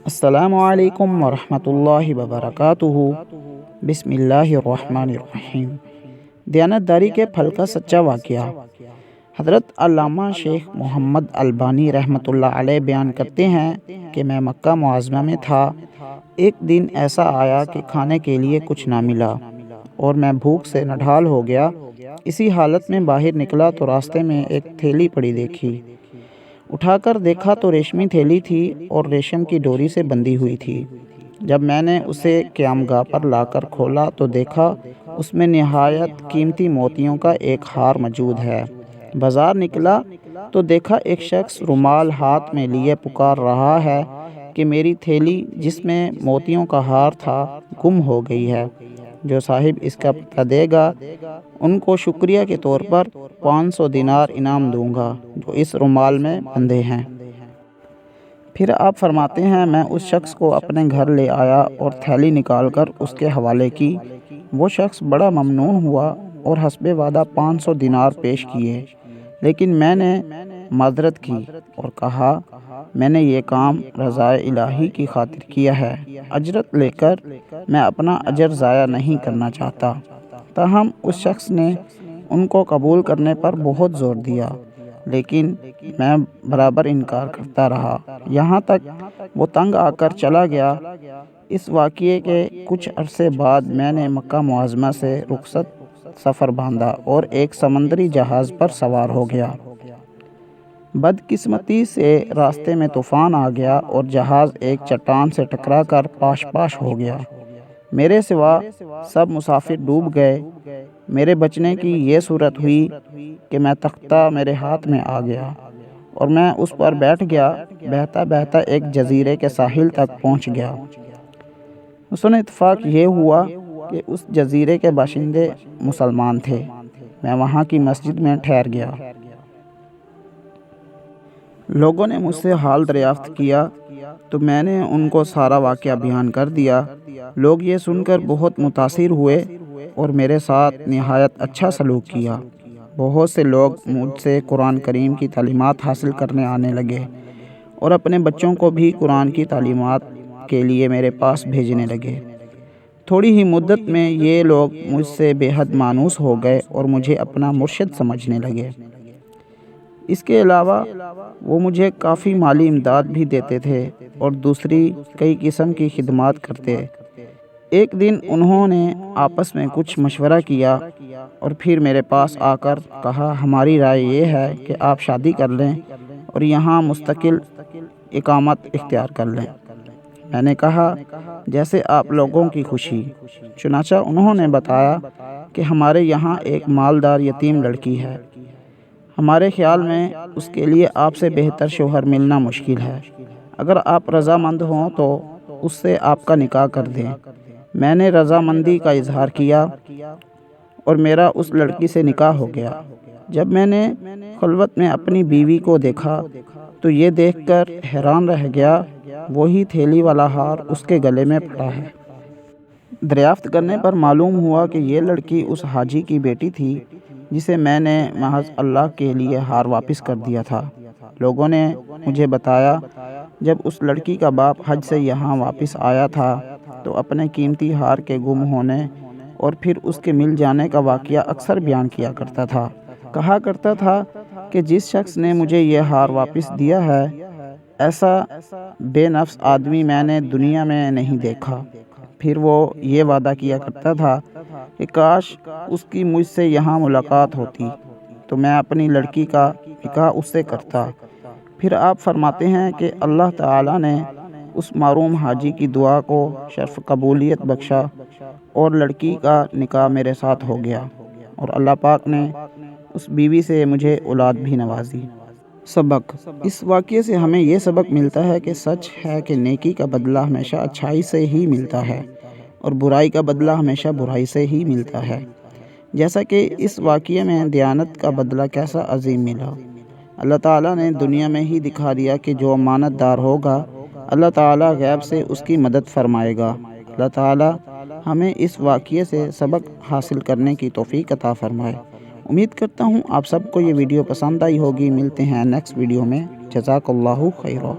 السلام علیکم ورحمۃ اللہ وبرکاتہ۔ بسم اللہ الرحمن الرحیم۔ دیانتداری کے پھل کا سچا واقعہ۔ حضرت علامہ شیخ محمد البانی رحمۃ اللہ علیہ بیان کرتے ہیں کہ میں مکہ معظمہ میں تھا۔ ایک دن ایسا آیا کہ کھانے کے لیے کچھ نہ ملا اور میں بھوک سے نڈھال ہو گیا۔ اسی حالت میں باہر نکلا تو راستے میں ایک تھیلی پڑی دیکھی۔ اٹھا کر دیکھا تو ریشمی تھیلی تھی اور ریشم کی ڈوری سے بندھی ہوئی تھی۔ جب میں نے اسے قیام گاہ پر لا کر کھولا تو دیکھا اس میں نہایت قیمتی موتیوں کا ایک ہار موجود ہے۔ بازار نکلا تو دیکھا ایک شخص رومال ہاتھ میں لیے پکار رہا ہے کہ میری تھیلی جس میں موتیوں کا ہار تھا گم ہو گئی ہے۔ جو صاحب اس کا پتہ دے گا ان کو شکریہ کے طور پر 500 دینار انعام دوں گا جو اس رومال میں بندھے ہیں۔ پھر آپ فرماتے ہیں میں اس شخص کو اپنے گھر لے آیا اور تھیلی نکال کر اس کے حوالے کی۔ وہ شخص بڑا ممنون ہوا اور حسب وعدہ 500 دینار پیش کیے، لیکن میں نے معذرت کی اور کہا میں نے یہ کام رضائے الہی کی خاطر کیا ہے، اجرت لے کر میں اپنا اجر ضائع نہیں کرنا چاہتا۔ تاہم اس شخص نے ان کو قبول کرنے پر بہت زور دیا، لیکن میں برابر انکار کرتا رہا، یہاں تک وہ تنگ آ کر چلا گیا۔ اس واقعے کے کچھ عرصے بعد میں نے مکہ معظمہ سے رخصت سفر باندھا اور ایک سمندری جہاز پر سوار ہو گیا۔ بدقسمتی سے راستے میں طوفان آ گیا اور جہاز ایک چٹان سے ٹکرا کر پاش پاش ہو گیا۔ میرے سوا سب مسافر ڈوب گئے۔ میرے بچنے کی یہ صورت ہوئی کہ میں تختہ میرے ہاتھ میں آ گیا اور میں اس پر بیٹھ گیا۔ بہتا بہتا ایک جزیرے کے ساحل تک پہنچ گیا۔ حسن اتفاق یہ ہوا کہ اس جزیرے کے باشندے مسلمان تھے۔ میں وہاں کی مسجد میں ٹھہر گیا۔ لوگوں نے مجھ سے حال دریافت کیا تو میں نے ان کو سارا واقعہ بیان کر دیا۔ لوگ یہ سن کر بہت متاثر ہوئے اور میرے ساتھ نہایت اچھا سلوک کیا۔ بہت سے لوگ مجھ سے قرآن کریم کی تعلیمات حاصل کرنے آنے لگے اور اپنے بچوں کو بھی قرآن کی تعلیمات کے لیے میرے پاس بھیجنے لگے۔ تھوڑی ہی مدت میں یہ لوگ مجھ سے بے حد مانوس ہو گئے اور مجھے اپنا مرشد سمجھنے لگے۔ اس کے علاوہ وہ مجھے کافی مالی امداد بھی دیتے تھے اور دوسری کئی قسم کی خدمات کرتے۔ ایک دن انہوں نے آپس میں کچھ مشورہ کیا اور پھر میرے پاس آ کر کہا ہماری رائے یہ ہے کہ آپ شادی کر لیں اور یہاں مستقل اقامت اختیار کر لیں۔ میں نے کہا جیسے آپ لوگوں کی خوشی۔ چنانچہ انہوں نے بتایا کہ ہمارے یہاں ایک مالدار یتیم لڑکی ہے، ہمارے خیال میں اس کے لیے آپ سے بہتر شوہر ملنا مشکل ہے، اگر آپ رضامند ہوں تو اس سے آپ کا نکاح کر دیں۔ میں نے رضامندی کا اظہار کیا اور میرا اس لڑکی سے نکاح ہو گیا۔ جب میں نے خلوت میں اپنی بیوی کو دیکھا تو یہ دیکھ کر حیران رہ گیا، وہی تھیلی والا ہار اس کے گلے میں پڑا ہے۔ دریافت کرنے پر معلوم ہوا کہ یہ لڑکی اس حاجی کی بیٹی تھی جسے میں نے محض اللہ کے لیے ہار واپس کر دیا تھا۔ لوگوں نے مجھے بتایا جب اس لڑکی کا باپ حج سے یہاں واپس آیا تھا تو اپنے قیمتی ہار کے گم ہونے اور پھر اس کے مل جانے کا واقعہ اکثر بیان کیا کرتا تھا۔ کہا کرتا تھا کہ جس شخص نے مجھے یہ ہار واپس دیا ہے ایسا بے نفس آدمی میں نے دنیا میں نہیں دیکھا۔ پھر وہ یہ وعدہ کیا کرتا تھا کہ کاش اس کی مجھ سے یہاں ملاقات ہوتی تو میں اپنی لڑکی کا نکاح اس سے کرتا۔ پھر آپ فرماتے ہیں کہ اللہ تعالیٰ نے اس معروم حاجی کی دعا کو شرف قبولیت بخشا اور لڑکی کا نکاح میرے ساتھ ہو گیا اور اللہ پاک نے اس بیوی سے مجھے اولاد بھی نوازی۔ سبق: اس واقعے سے ہمیں یہ سبق ملتا ہے کہ سچ ہے کہ نیکی کا بدلہ ہمیشہ اچھائی سے ہی ملتا ہے اور برائی کا بدلہ ہمیشہ برائی سے ہی ملتا ہے، جیسا کہ اس واقعے میں دیانت کا بدلہ کیسا عظیم ملا۔ اللہ تعالیٰ نے دنیا میں ہی دکھا دیا کہ جو امانت دار ہوگا اللہ تعالیٰ غیب سے اس کی مدد فرمائے گا۔ اللہ تعالیٰ ہمیں اس واقعے سے سبق حاصل کرنے کی توفیق عطا فرمائے۔ امید کرتا ہوں آپ سب کو یہ ویڈیو پسند آئی ہوگی۔ ملتے ہیں نیکسٹ ویڈیو میں۔ جزاک اللہ خیرہ۔